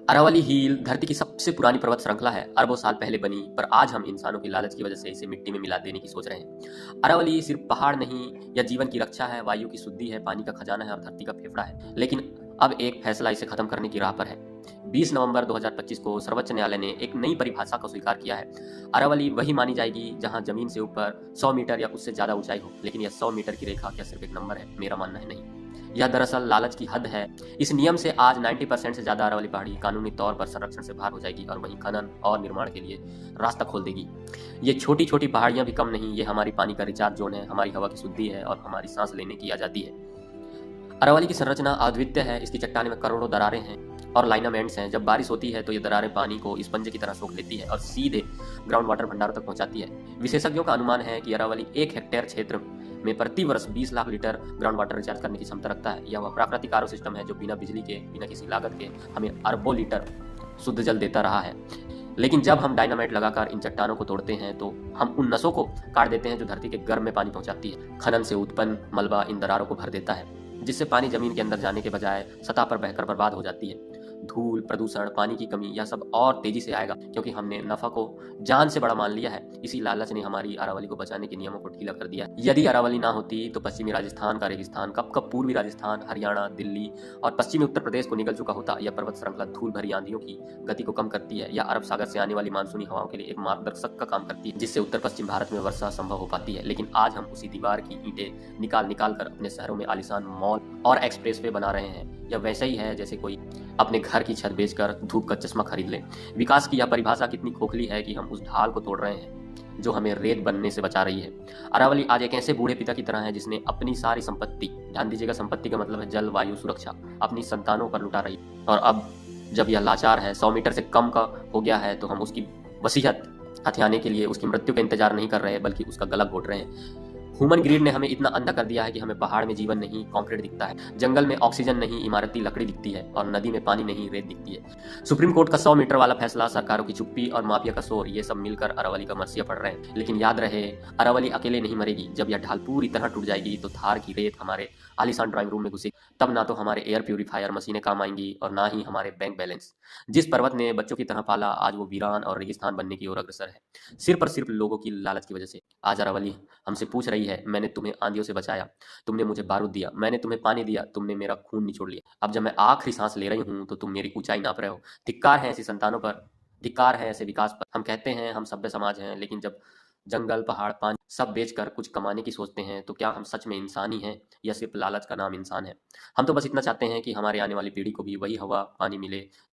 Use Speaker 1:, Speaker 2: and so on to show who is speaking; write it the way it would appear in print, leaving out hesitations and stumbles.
Speaker 1: Aravalli heal धरती की सबसे पुरानी पर्वत श्रृंखला है। अरबों साल पहले बनी, पर आज हम इंसानों की लालच की वजह से इसे मिट्टी में मिला देने की सोच रहे हैं। अरावली सिर्फ पहाड़ नहीं, यह जीवन की रक्षा है, वायु की शुद्धि है, पानी का खजाना है और धरती का फेफड़ा है। लेकिन अब एक फैसला इसे खत्म करने की राह पर है। 20 नवंबर 2025 को सर्वोच्च न्यायालय ने एक नई परिभाषा को स्वीकार किया है। अरावली वही मानी जाएगी जहां जमीन से ऊपर 100 मीटर या उससे ज्यादा ऊंचाई हो। लेकिन यह 100 मीटर की रेखा क्या सिर्फ एक नंबर है? मेरा मानना है नहीं, यह दरअसल लालच की हद है। इस नियम से आज 90% से ज्यादा अरावली पहाड़ी कानूनी तौर पर संरक्षण से बाहर हो जाएगी और वहीं खनन और निर्माण के लिए रास्ता खोल देगी। ये छोटी छोटी पहाड़ियां भी कम नहीं, ये हमारी पानी का रिचार्ज जोन है, हमारी हवा की शुद्धि है और हमारी सांस लेने की आजादी है। अरावली की संरचना अद्वितीय है। इसकी चट्टाने में करोड़ों दरारें हैं और लाइनामेंट्स हैं। जब बारिश होती है तो ये दरारें पानी को स्पंज की तरह सोख लेती है और सीधे ग्राउंड वाटर भंडारों तक पहुंचाती है। विशेषज्ञों का अनुमान है कि अरावली 1 हेक्टेयर क्षेत्र में प्रति वर्ष 20 lakh litre ground water recharge करने की क्षमता रखता है। यह वह प्राकृतिक आरओ सिस्टम है जो बिना बिजली के, बिना किसी लागत के हमें अरबों लीटर शुद्ध जल देता रहा है। लेकिन जब हम डायनामाइट लगाकर इन चट्टानों को तोड़ते हैं तो हम उन नसों को काट देते हैं जो धरती के गर्भ में पानी पहुंचाती है। खनन से उत्पन्न मलबा इन दरारों को भर देता है, जिससे पानी जमीन के अंदर जाने के बजाय सतह पर बहकर बर्बाद हो जाती है। धूल, प्रदूषण, पानी की कमी, यह सब और तेजी से आएगा क्योंकि हमने नफा को जान से बड़ा मान लिया है। इसी लालच ने हमारी अरावली को बचाने के नियमों को ढीला कर दिया है। यदि अरावली ना होती तो पश्चिमी राजस्थान का रेगिस्तान कब कब पूर्वी राजस्थान, हरियाणा, दिल्ली और पश्चिमी उत्तर प्रदेश को निगल चुका होता। यह पर्वत श्रृंखला धूल भरी आंधियों की गति को कम करती है या अरब सागर से आने वाली मानसूनी हवाओं के लिए एक मार्गदर्शक का काम करती है, जिससे उत्तर पश्चिम भारत में वर्षा संभव हो पाती है। लेकिन आज हम उसी दीवार की ईंटें निकाल निकाल कर अपने शहरों में आलीशान मॉल और एक्सप्रेसवे बना रहे हैं। यह वैसे ही है जैसे कोई अपने घर की छत बेचकर धूप का चश्मा खरीद ले। विकास की यह परिभाषा कितनी खोखली है कि हम उस ढाल को तोड़ रहे हैं जो हमें रेत बनने से बचा रही है। अरावली आज एक ऐसे बूढ़े पिता की तरह है जिसने अपनी सारी संपत्ति, ध्यान दीजिएगा संपत्ति का मतलब है जल, वायु, सुरक्षा, अपनी संतानों पर लुटा रही है। और अब जब यह लाचार है, 100 मीटर से कम का हो गया है, तो हम उसकी वसीयत हथियाने के लिए उसकी मृत्यु का इंतजार नहीं कर रहे हैं बल्कि उसका गला घोट रहे हैं। ह्यूमन ग्रीड ने हमें इतना अंधा कर दिया है कि हमें पहाड़ में जीवन नहीं, कंक्रीट दिखता है, जंगल में ऑक्सीजन नहीं, इमारती लकड़ी दिखती है और नदी में पानी नहीं, रेत दिखती है। सुप्रीम कोर्ट का 100 मीटर वाला फैसला, सरकारों की चुप्पी और माफिया का शोर, ये सब मिलकर अरावली का मरसिया पड़ रहे हैं। लेकिन याद रहे, अरावली अकेले नहीं मरेगी। जब यह ढाल पूरी तरह टूट जाएगी तो थार की रेत हमारे आलीशान ड्राइंग रूम में घुसेगी। तब ना तो हमारे एयर प्यूरिफायर मशीनें काम आएंगी और ना ही हमारे बैंक बैलेंस। जिस पर्वत ने बच्चों की तरह पाला, आज वो वीरान और रेगिस्तान बनने की ओर अग्रसर है, सिर्फ और सिर्फ लोगों की लालच की वजह से। आज अरावली हमसे पूछ रही है, मैंने तुम्हें आंधियों से बचाया, तुमने मुझे बारूद दिया, मैंने तुम्हें पानी दिया, तुमने मेरा खून निचोड़ लिया। अब जब मैं आखिरी सांस ले रही हूं तो तुम मेरी ऊंचाई नाप रहे हो। धिक्कार है ऐसी संतानों पर, धिक्कार है ऐसे विकास पर। हम कहते हैं हम सभ्य समाज हैं, लेकिन जब जंगल, पहाड़, पानी सब बेचकर कुछ कमाने की सोचते हैं तो क्या हम सच में इंसान ही हैं या सिर्फ लालच का नाम इंसान है? हम तो बस इतना चाहते हैं कि हमारे आने वाली पीढ़ी को भी वही हवा, पानी मिले